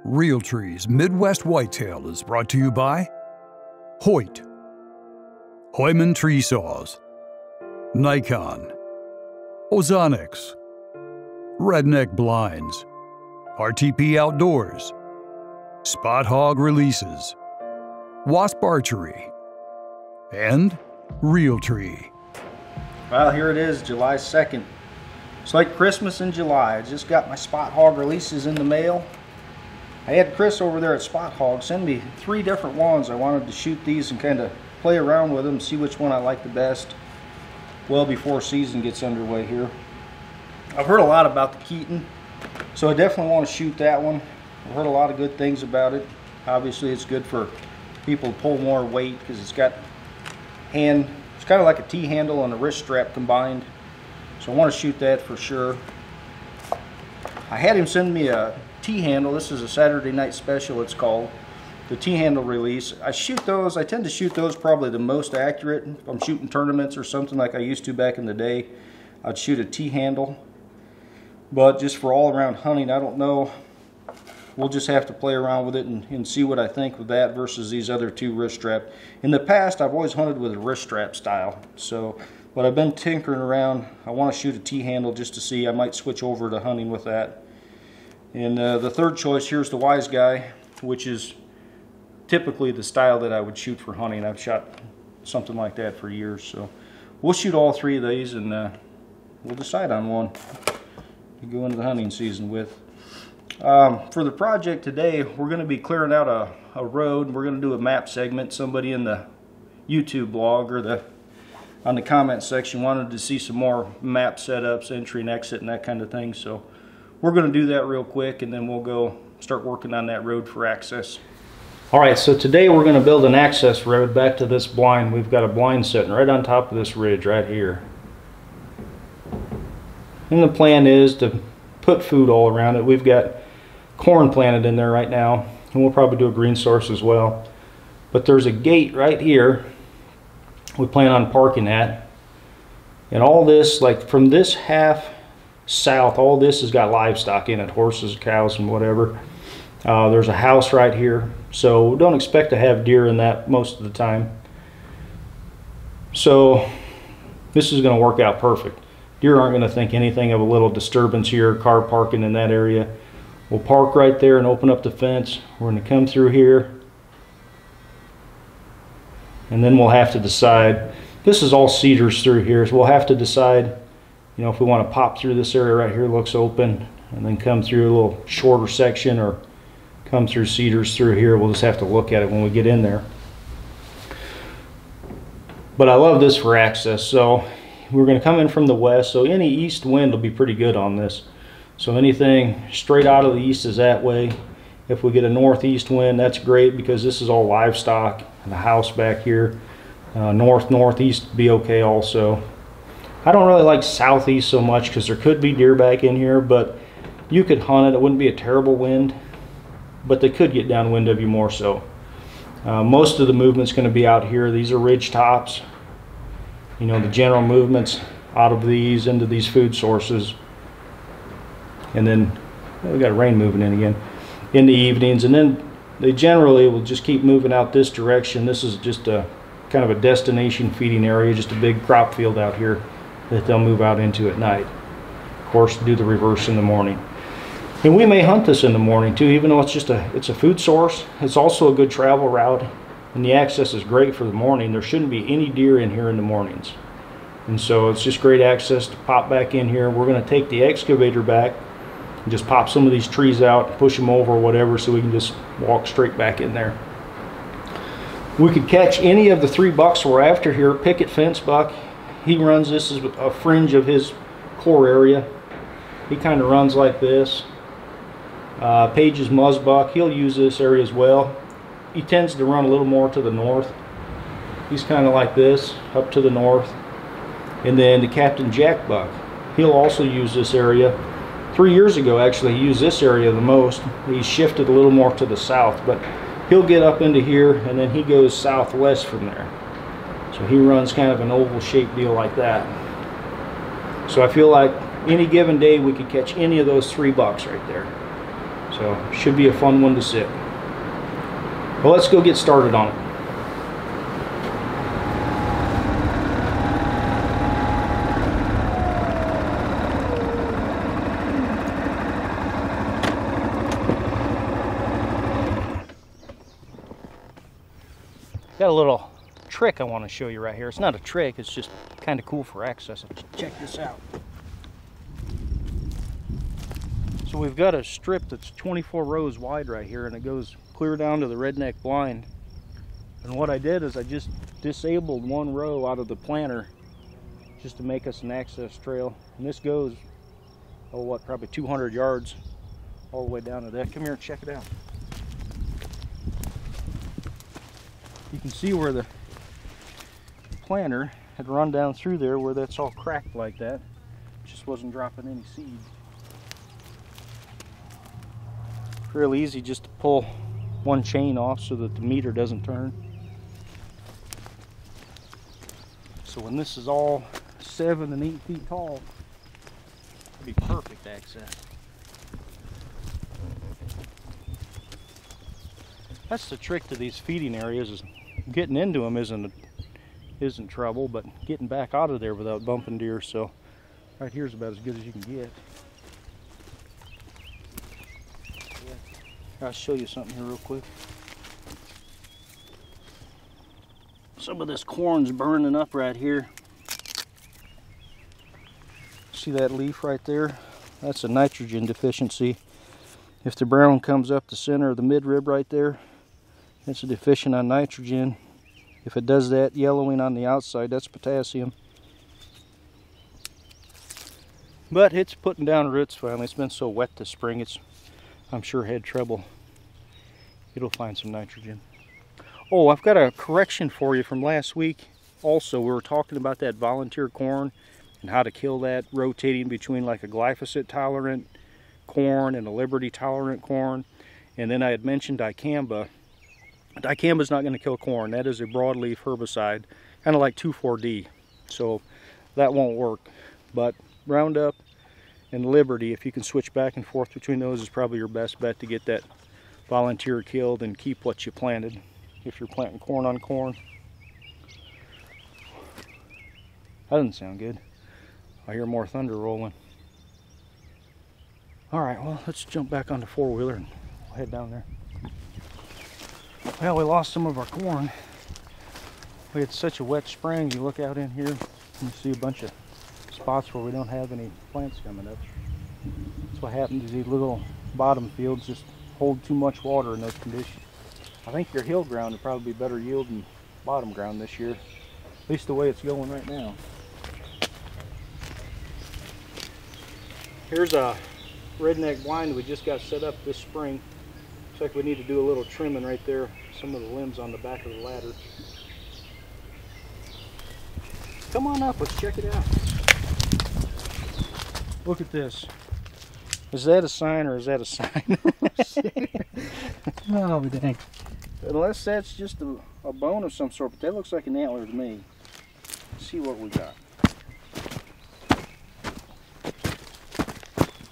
Realtree's Midwest Whitetail is brought to you by Hoyt, Heumann Tree Saws, Nikon, Ozonics, Redneck Blinds, RTP Outdoors, Spot Hog Releases, Wasp Archery, and Realtree. Well, here it is, July 2nd. It's like Christmas in July. I just got my Spot Hog releases in the mail. I had Chris over there at Spot Hog send me 3 different ones. I wanted to shoot these and kind of play around with them, see which one I like the best, well before season gets underway here. I've heard a lot about the Keaton, so I definitely want to shoot that one. I've heard a lot of good things about it. Obviously it's good for people to pull more weight because it's got it's kind of like a T-handle and a wrist strap combined. So I want to shoot that for sure. I had him send me a T-handle. This is a Saturday night special, it's called. The T-handle release. I tend to shoot those probably the most accurate. If I'm shooting tournaments or something like I used to back in the day, I'd shoot a T-handle. But just for all around hunting, I don't know. We'll just have to play around with it and see what I think with that versus these other 2 wrist strap. In the past, I've always hunted with a wrist strap style. But I've been tinkering around. I want to shoot a T-handle just to see. I might switch over to hunting with that. And the third choice, here's the Wise Guy, which is typically the style that I would shoot for hunting. I've shot something like that for years. So we'll shoot all 3 of these and we'll decide on one to go into the hunting season with. For the project today, we're going to be clearing out a road. We're going to do a map segment. Somebody in the YouTube blog or on the comment section wanted to see some more map setups, entry and exit and that kind of thing. So we're going to do that real quick and then we'll go start working on that road for access. Alright, so today we're going to build an access road back to this blind. We've got a blind sitting right on top of this ridge right here. And the plan is to put food all around it. We've got corn planted in there right now and we'll probably do a green source as well. But there's a gate right here we plan on parking at. And all this, like from this half south, all this has got livestock in it, horses, cows, and whatever. There's a house right here, so don't expect to have deer in that most of the time. So this is going to work out perfect. Deer aren't going to think anything of a little disturbance here, car parking in that area. We'll park right there and open up the fence. We're going to come through here, and then we'll have to decide. This is all cedars through here, so we'll have to decide, you know, if we want to pop through this area right here, looks open, and then come through a little shorter section, or come through cedars through here. We'll just have to look at it when we get in there. But I love this for access. So we're going to come in from the west, so any east wind will be pretty good on this. So anything straight out of the east is that way. If we get a northeast wind, that's great because this is all livestock and the house back here. Northeast be okay also. I don't really like southeast so much because there could be deer back in here, but you could hunt it. It wouldn't be a terrible wind, but they could get downwind of you more so. Most of the movement's going to be out here. These are ridge tops. You know, the general movements out of these into these food sources. And then we got rain moving in again in the evenings, and then they generally will just keep moving out this direction. This is just a kind of a destination feeding area, just a big crop field out here that they'll move out into at night. Of course, do the reverse in the morning. And we may hunt this in the morning too, even though it's a food source. It's also a good travel route, and the access is great for the morning. There shouldn't be any deer in here in the mornings. And so it's just great access to pop back in here. We're going to take the excavator back and just pop some of these trees out, push them over or whatever, so we can just walk straight back in there. We could catch any of the 3 bucks we're after here. Picket fence buck, he runs, this is a fringe of his core area. He kind of runs like this. Page's muzzbuck, he'll use this area as well. He tends to run a little more to the north. He's kind of like this, up to the north. And then the Captain Jack buck, he'll also use this area. 3 years ago, actually, he used this area the most. He shifted a little more to the south, but he'll get up into here, and then he goes southwest from there. So he runs kind of an oval shaped deal like that. So I feel like any given day we could catch any of those 3 bucks right there. So So should be a fun one to sit. Well, let's go get started on it. Got a little trick I want to show you right here. It's not a trick, it's just kind of cool for access. Check this out. So we've got a strip that's 24 rows wide right here, and it goes clear down to the redneck blind. And what I did is I just disabled one row out of the planter just to make us an access trail. And this goes, oh what, probably 200 yards all the way down to that. Come here and check it out. You can see where the planter had run down through there, where that's all cracked like that. It just wasn't dropping any seed. Real easy just to pull one chain off so that the meter doesn't turn. So when this is all 7 and 8 feet tall, it'll be perfect access. That's the trick to these feeding areas, is getting into them isn't trouble, but getting back out of there without bumping deer. So right here's about as good as you can get. I'll show you something here real quick. Some of this corn's burning up right here. See that leaf right there? That's a nitrogen deficiency. If the brown comes up the center of the midrib right there, it's deficient on nitrogen. If it does that yellowing on the outside, that's potassium. But it's putting down roots finally. It's been so wet this spring, I'm sure had trouble. It'll find some nitrogen. Oh, I've got a correction for you from last week. Also, we were talking about that volunteer corn and how to kill that, rotating between like a glyphosate tolerant corn and a Liberty tolerant corn. And then I had mentioned dicamba. Dicamba is not going to kill corn. That is a broadleaf herbicide, kind of like 2,4-D. So that won't work. But Roundup and Liberty, if you can switch back and forth between those, is probably your best bet to get that volunteer killed and keep what you planted if you're planting corn on corn. That doesn't sound good. I hear more thunder rolling. Alright, well, let's jump back on the four-wheeler and we'll head down there. Well, we lost some of our corn. We had such a wet spring. You look out in here and you see a bunch of spots where we don't have any plants coming up. That's what happens. These little bottom fields just hold too much water in those conditions. I think your hill ground would probably be better yield than bottom ground this year, at least the way it's going right now. Here's a redneck blind we just got set up this spring. Looks like we need to do a little trimming right there, some of the limbs on the back of the ladder. Come on up, let's check it out. Look at this. Is that a sign or is that a sign? Oh, dang. Unless that's just a bone of some sort, but that looks like an antler to me. Let's see what we got.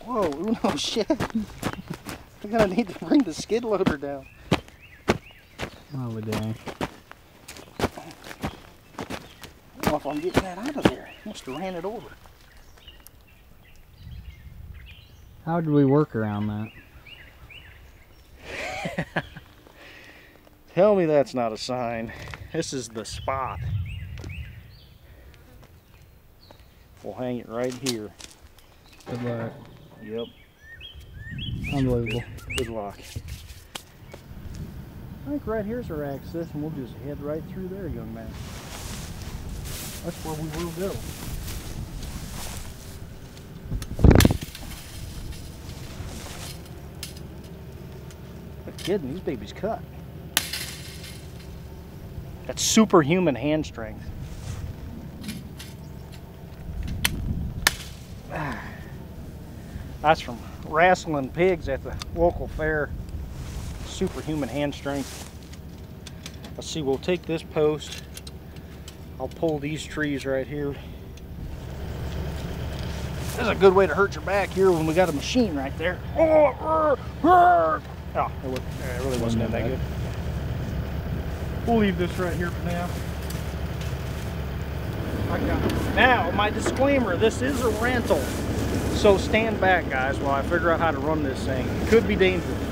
Whoa, no shit. I'm gonna need to bring the skid loader down. Oh, dang. I don't know if I'm getting that out of there. Must have ran it over. How did we work around that? Tell me that's not a sign. This is the spot. We'll hang it right here. Good luck. Yep. Unbelievable. Good luck. I think right here's our access, and we'll just head right through there, young man. That's where we will go. Quit kidding, these babies cut. That's superhuman hand strength. That's from wrestling pigs at the local fair. Superhuman hand strength. Let's see, we'll take this post. I'll pull these trees right here. This is a good way to hurt your back here when we got a machine right there. Oh, it really wasn't that good. We'll leave this right here for now. Now, my disclaimer, this is a rental. So stand back, guys, while I figure out how to run this thing. It could be dangerous.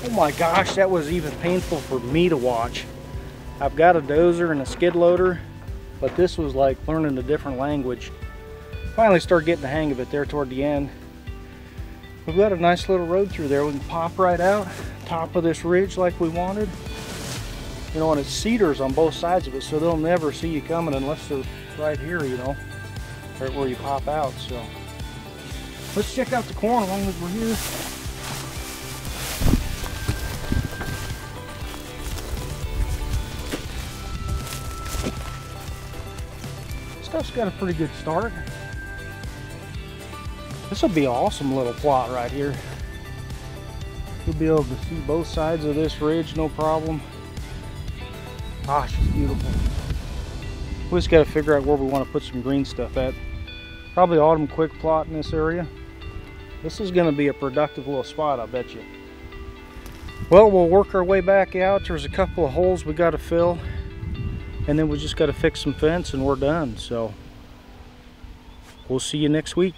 Oh my gosh, that was even painful for me to watch. I've got a dozer and a skid loader, but this was like learning a different language. Finally started getting the hang of it there toward the end. We've got a nice little road through there. We can pop right out, top of this ridge like we wanted. You know, and it's cedars on both sides of it, so they'll never see you coming unless they're right here, you know, right where you pop out. So let's check out the corn as long as we're here. Stuff's got a pretty good start. This will be an awesome little plot right here. You'll be able to see both sides of this ridge, no problem. Gosh, it's beautiful. We just got to figure out where we want to put some green stuff at. Probably autumn quick plot in this area. This is going to be a productive little spot, I bet you. Well, we'll work our way back out. There's a couple of holes we got to fill, and then we just got to fix some fence and we're done. So we'll see you next week.